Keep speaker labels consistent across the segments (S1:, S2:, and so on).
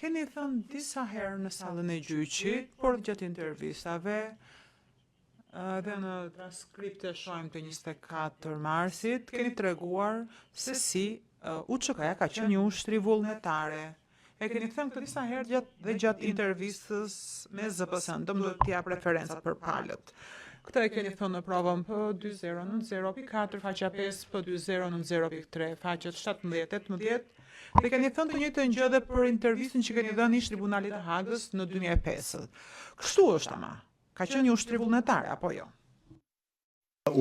S1: Keni thënë disa herë në sallën e gjyqit, por gjatë intervistave dhe në transkripte shohim të 24 marsit, keni treguar se si UÇK-ja ka qenë një ushtri vullnetare. E keni thënë këtë disa herë gjatë intervistës me ZPS-n, do më duhet t'ja preferencat për palët. Këtë e keni thënë në provën P2090.4, faqja 5, P2090.3, faqet 17-18, dhe keni thënë të njëjtën gjë edhe për intervistën që keni dhënë ish Tribunalit të Hagës në 2005. Kështu është ama. Ka qenë një ushtri vullnetar apo jo?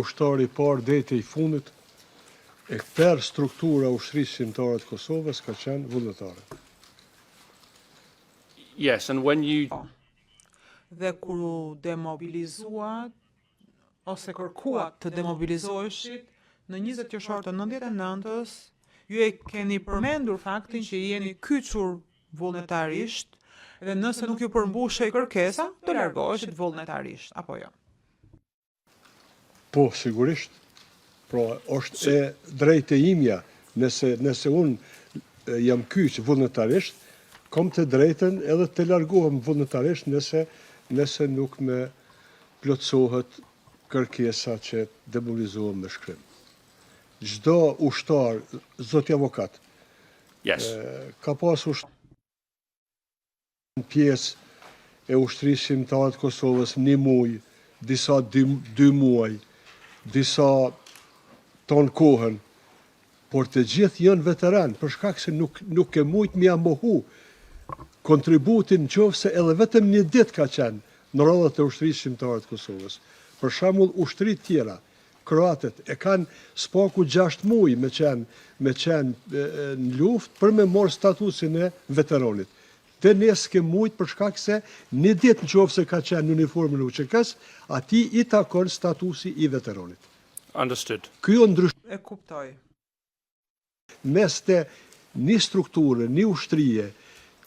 S2: Ushtari i parë deri i fundit e per struktura ushtrisë shqiptare të Kosovës ka qenë vullnetare.
S3: Yes, and when you...
S1: Dhe kur u demobilizuat, ose kërkuat të demobilizoheshit, në 20 qershor të 99-s, ju e keni përmendur faktin që jeni kyçur vullnetarisht, dhe nëse nuk ju përmbushej kërkesa, do largoheshit vullnetarisht, apo jo?
S2: Po, sigurisht. Pra, është e drejtë e imja, nëse unë jam kyç vullnetarisht, kam të drejtën edhe të largohem vullnetarisht nëse nuk me plotësohet kërkesa që demobilizohem me shkrim. Çdo ushtar, zoti avokat,
S3: Yes.
S2: ka pas pjesë e ushtrisë shqiptare të Kosovës 1 muaj, disa 2 muaj, disa ton kohën, por të gjithë janë veteran, për shkak se nuk e mujt m'ia mohu kontributin nëse edhe vetëm 1 ditë ka qenë në radhët e ushtrisë shqiptare të Kosovës. Për shembull, ushtrit tjera, kroatët, e kanë spaku 6 muaj me qenë në luftë për me morë statusin e veteranit. Të nes ke mujt për shkak se 1 ditë nëse ka qenë në uniformën e UÇK-s, ati i takon statusi i veteranit.
S3: Understood.
S2: Kjo ndryshim.
S1: E kuptoj.
S2: Mes të një strukture, një ushtrie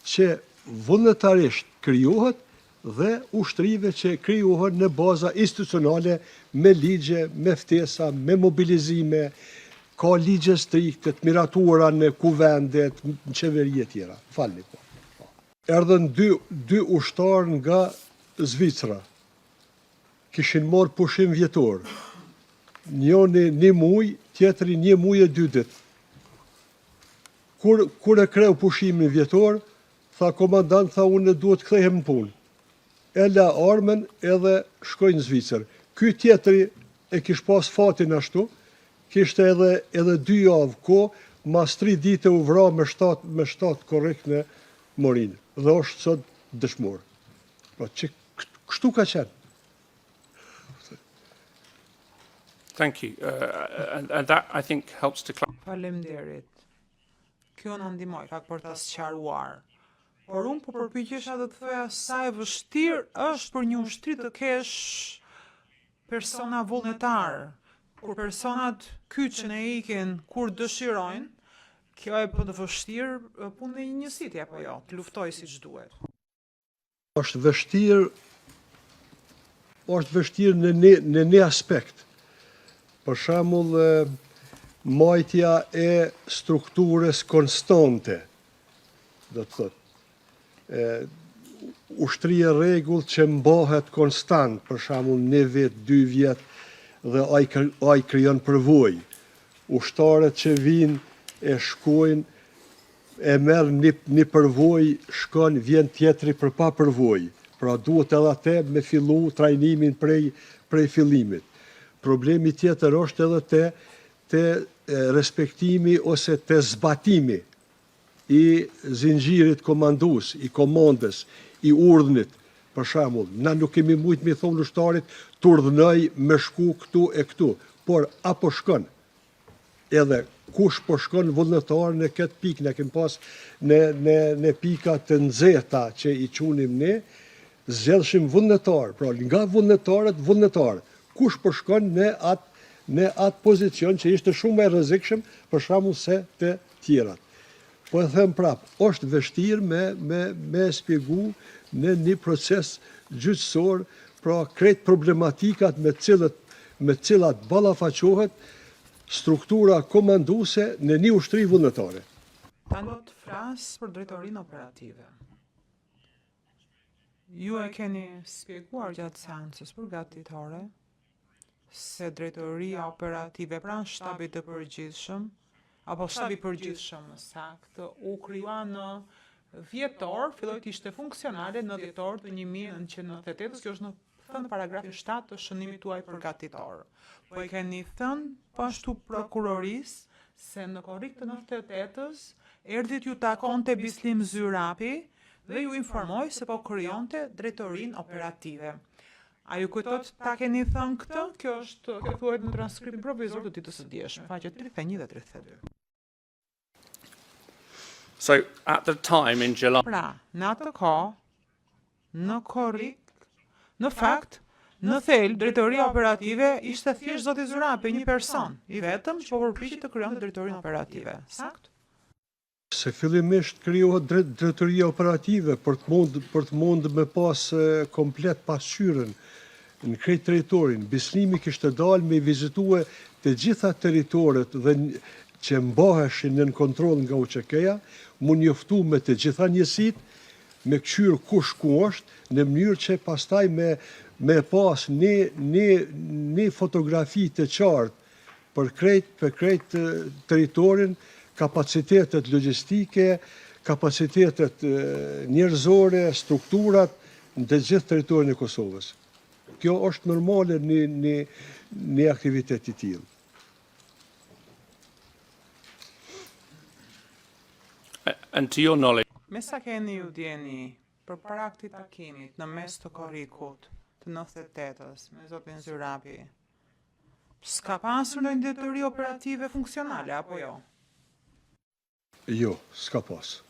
S2: që vullnetarisht krijohet dhe ushtrive që krijohen në baza institucionale me ligje, me ftesa, me mobilizime, ka ligje strikte të miratuara në kuvendet, në qeveri e tjera. Falni po. Erdhën dy ushtar nga Zvicra. Kishin marrë pushim vjetor. Njëri 1 muaj, tjetri 1 muaj e 2 ditë. Kur e kreu pushimin vjetor, tha komandant, tha unë duhet të kthehem në punë. E la armën edhe shkoi në Zvicër. Ky tjetri e kish pas fatin ashtu, kishte edhe 2 javë kohë, mas 3 ditë u vra me 7 korrekt në Morinë. Dhe është sot dëshmor. Po që kështu ka qenë.
S3: Thank you. And that, I think, helps to clarify.
S1: Faleminderit. Kjo na ndihmoi pak për ta sqaruar. Por unë po përpiqesha të thoja sa e vështirë është për një ushtri të kesh persona vullnetar. Kur personat kyçen e ikin kur dëshirojnë, kjo e bën të vështirë punën e një njësiti apo jo, të luftoj siç duhet.
S2: Është vështirë në një aspekt. Për shembull, majtja e strukturës konstante, do të thotë, ushtria rregull që mbahet konstant, për shembull 1 vit, 2 vjet, dhe ai krijon përvojë. Ushtarët që vinë e shkojnë, e merr një përvojë, shkon, vjen tjetri për pa përvojë. Pra duhet edhe atë me fillu trajnimin prej fillimit. Problemi tjetër është edhe te respektimi ose te zbatimi i zinxhirit komandues, i komandës, i urdhnit. Për shembull, na nuk kemi mujt me thonë ushtarit të urdhnoj me shku këtu e këtu, por apo shkon. Edhe kush po shkon vullnetar në këtë pikë, ne kemi pas në pika të nxehta që i qunim ne, zgjedhshim vullnetar, pra nga vullnetarët vullnetar. Kush po shkon në atë pozicion që ishte shumë më rrezikshëm për shembull se të tjerat. Po e them prap, është vështirë me shpjegu në një proces gjyqësor, pra krejt problematikat me cilat ballafaqohet struktura komanduese në një ushtri vullnetare.
S1: Tani do të flas për drejtorinë operative. Ju e keni spjeguar gjatë seancës përgatitore se drejtoria operative pranë shtabit të përgjithshëm, apo shtabi përgjithshëm më saktë, u krijua në dhjetor, filloi të ishte funksionale në dhjetor të 1998, kjo është në thënë paragrafin 7 të shënimit tuaj përgatitor. Po e keni thënë pashtu prokurorisë se në korrik të 98-s erdhi t'ju takonte Bislim Zyrapi dhe ju informoi se po krijonte drejtorinë operative. A ju kujtot ta keni thënë këtë? Kjo thuhet në transkriptin provizor të ditës së djeshme, faqet 31 dhe 32.
S3: So at the time in July,
S1: Pra, në atë kohë, në korrik, në fakt, në thelb, drejtoria operative ishte thjesht zoti Zyrapi, një person, i vetëm që po përpiqej të krijonte drejtorinë operative. Sakt?
S2: Se fillimisht krijohet drejtoria operative për të mund me pas komplet pasqyrën në krejt territorin. Bislimi kishte dalë me vizitue të gjitha territoret dhe që mbaheshin në kontroll nga UÇK-ja, mu njoftu me të gjitha njësit, me kqyr kush ku është, në mënyrë që pastaj me pas një fotografi të qartë për krejt territorin, kapacitetet logjistike, kapacitetet njerëzore, strukturat në të gjithë territorin e Kosovës. Kjo është normale një aktivitet i tillë.
S3: and to your knowledge,
S1: Me sa keni ju djeni, për para këtij takimit në mes të korrikut të 98-s me zotin Zyrapi, s'ka pasur ndonjë drejtori operative funksionale apo jo?
S2: Jo, s'ka pas.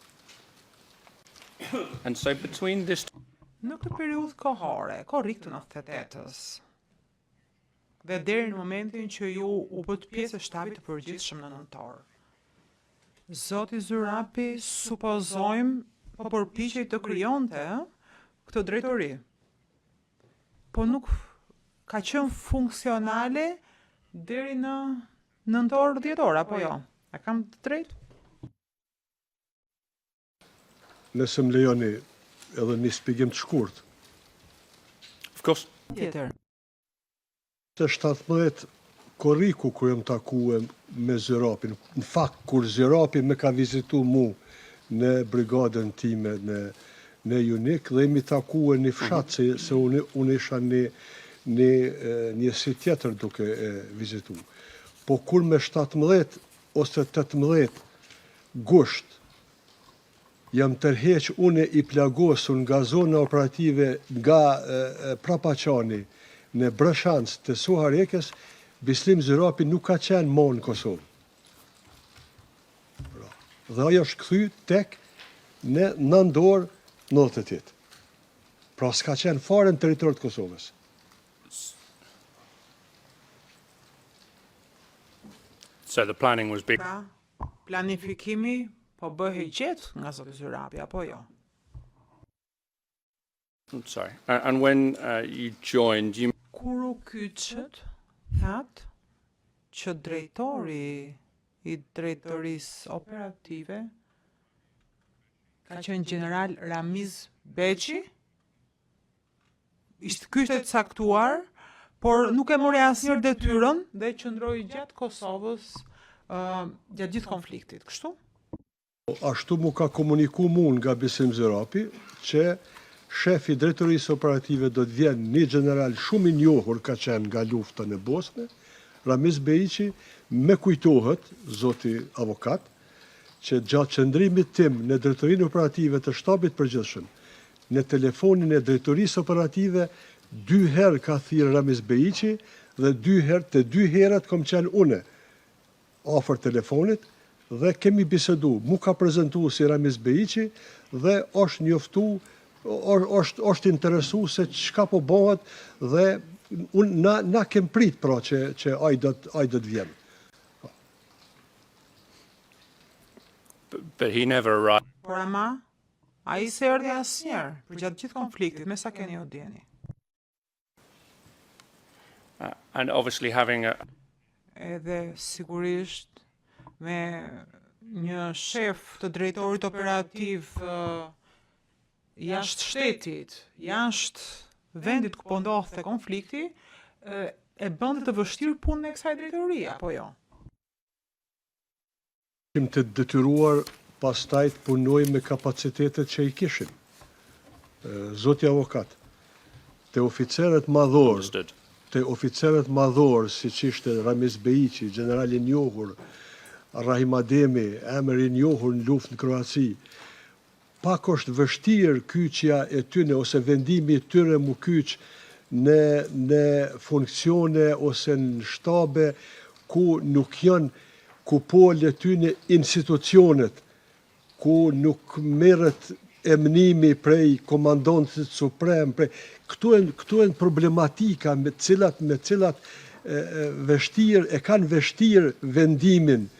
S3: and so between this
S1: Në këtë periudhë kohore, korrik të 98-s, dhe deri në momentin që ju u bët pjesë e shtabit të përgjithshëm në nëntor, zoti Zyrapi supozojmë po përpiqej të krijonte këtë drejtori. Po nuk ka qenë funksionale deri në nëntor dhjetor apo jo? A kam të drejtë?
S2: Nëse më lejoni edhe një shpjegim të shkurt.
S3: of course,
S1: Tjetër.
S2: Të 17 korriku kur jam takue me Zyrapin. Në fakt, kur Zyrapi me ka vizitu mu në brigadën time në Junik, dhe jemi takue një fshat, se unë isha një si tjetër duke vizitu. Po kur me 17 ose 18 gusht, jam tërheq une i plagosur nga zona operative nga Prapaqani në Brëshanc të Suharekës, Bislim Zyrapi nuk ka qenë më në Kosovë. Dhe ajo është kthy tek në nëndor 98. Pra s'ka qenë fare në territor të Kosovës.
S3: so the planning was big.
S1: Pra, planifikimi po bëhej gjatë nga zoti Zyrapi apo jo?
S3: I'm sorry. And when you joined, you
S1: Kur u kyçet, thatë që drejtori i drejtorisë operative ka qenë general Ramiz Beqi, ky ishte caktuar, por nuk e mori asnjëherë detyrën dhe qëndroi gjatë Kosovës gjatë gjithë konfliktit, kështu?
S2: Ashtu mu ka komuniku mun nga Bislim Zyrapi që shefi drejtorisë operative do të vjen një general shumë i njohur ka qenë nga lufta në Bosnë, Ramiz Beqi, me kujtohet, zoti avokat, që gjatë qëndrimit tim në drejtorinë operative të shtabit përgjithshëm, në telefonin e drejtorisë operative, 2 herë ka thirrë Ramiz Beqi dhe 2 herët kom qenë une afër telefonit dhe kemi bisedu. Mu ka prezentu si Ramiz Beqi dhe është njoftu, është interesu se çka po bëhet dhe na kem prit pra që ai do të vjen.
S3: but he never arrived.
S1: Por ama, ai se erdhi asnjëherë për gjatë gjithë konfliktit, me sa keni ju djeni.
S3: And obviously having a
S1: Edhe sigurisht me një shef të drejtorit operativ jashtë shtetit, jashtë vendit ku po ndodhte konflikti, e bënte të vështirë punën e kësaj drejtorie, apo jo?
S2: Ishim të detyruar pastaj të punoj me kapacitetet që i kishim. Zoti avokat, te oficerët madhor,
S3: Understood.
S2: siç ishte Ramiz Bejiqi, general i njohur, Rahim Ademi, emër i njohur në luftë në Kroaci, pak është vështirë kyçja e tyre ose vendimi i tyre mu kyç në funksione ose në shtabe ku nuk janë kupole tyre institucionet, ku nuk merret emnimi prej komandantit suprem, këtu e problematika me cilat kanë vështirë vendimin,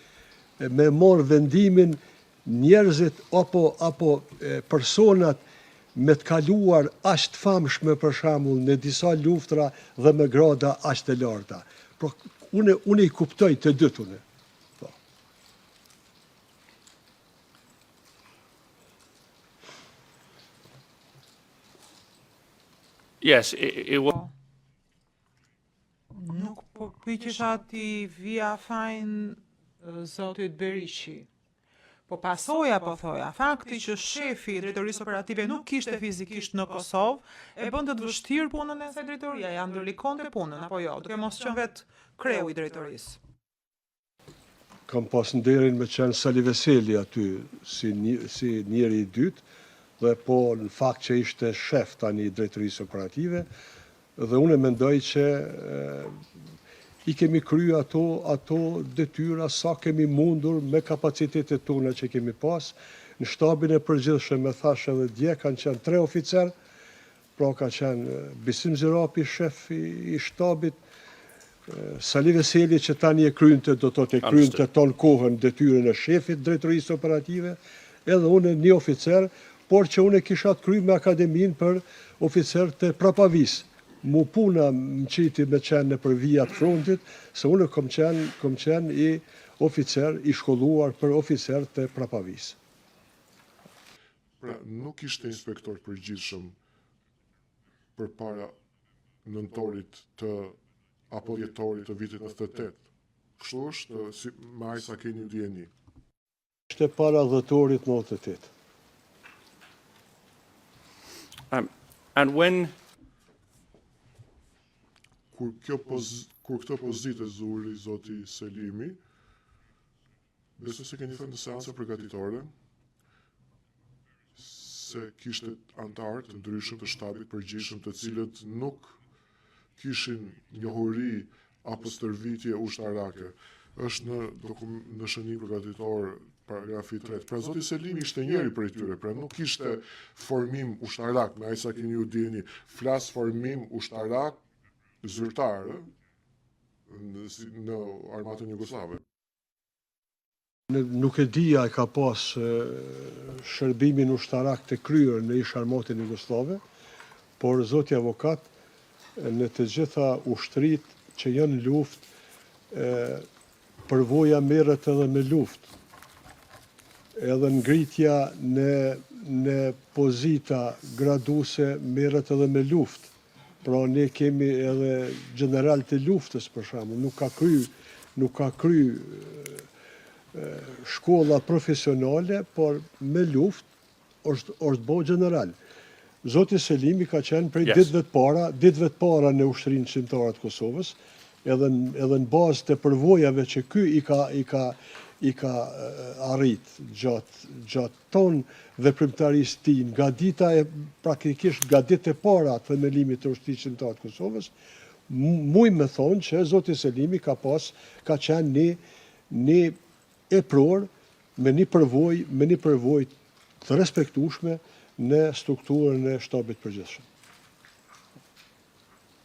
S2: me marrë vendimin njerëzit apo personat me të kaluar aq të famshme për shembull në disa luftra dhe me grada aq të larta. Por unë i kuptoj të dytun.
S3: Yes, it was.
S1: Nuk po pyqesha ti via fajn zotit Berisci. Po pasoja po thoja, fakti që shefi i drejtorisë operative nuk kishte fizikisht në Kosovë, e bënte të vështirë punën e asaj drejtorie, ja ndërlikonte punën, apo jo, duke mos qenë vetë kreu i drejtorisë.
S2: Kam pas nderin me qenë Sali Veseli aty si njeri i dytë, dhe po në fakt që ishte shef tani i drejtorisë operative, dhe unë mendoj që i kemi kryer ato detyra sa kemi mundur me kapacitetet tona që kemi pas. Në shtabin e përgjithshëm, e thash edhe dje, kanë qenë 3 oficer, pra ka qenë Bisim Zirapi, shef i shtabit, Sali Veseli që tani e kryente, do të kryente ton kohën detyrën e shefit drejtorisë operative, edhe unë një oficer, por që unë kisha të kryer me akademinë për oficer të prapavis. Mu puna më qiti me qenë në për vijat frontit, se unë kom qenë i oficer, i shkolluar për oficer të prapavis.
S4: Pra, nuk ishte inspektor përgjithshëm përpara nëntorit apo dhjetorit të vitit 98. Kështu është, si me aq sa keni ndjeni.
S2: Ishte para dhjetorit 98.
S3: And when
S4: Kur këtë pozitë zuri zoti Selimi, besoj se keni thënë në seancë përgatitore, se kishte antarë të ndryshëm të shtabit përgjithshëm të cilët nuk kishin njohuri apo stërvitje ushtarake. Është në shënim përgatitor paragrafi 3. Pra zoti Selimi ishte njëri prej tyre, pra nuk ishte formim ushtarak, me aq sa keni ju dini, flas formim ushtarak zyrtar në armatën jugoslave.
S2: Nuk e dija e ka pas shërbimin ushtarak të kryer në ish armatën jugoslave, por zoti avokat në të gjitha ushtrit që janë në luftë, përvoja merret edhe me luftë. Edhe ngritja në pozita graduese merret edhe me luftë. Pra ne kemi edhe general të luftës, për shembull, nuk ka kry shkolla profesionale, por me luftë është bo general. Zoti Selimi ka qenë prej ditëve të para në ushtrinë shqiptare të Kosovës, edhe në bazë të përvojave që ky i ka arrit gjatë tonë veprimtarisë të tij, nga dita praktikisht nga ditë e para të themelimit të ushtrisë shqiptare të Kosovës, muj me thonë që zoti Selimi ka qenë një epror me një përvojë të respektueshme në strukturën e shtabit përgjithshëm.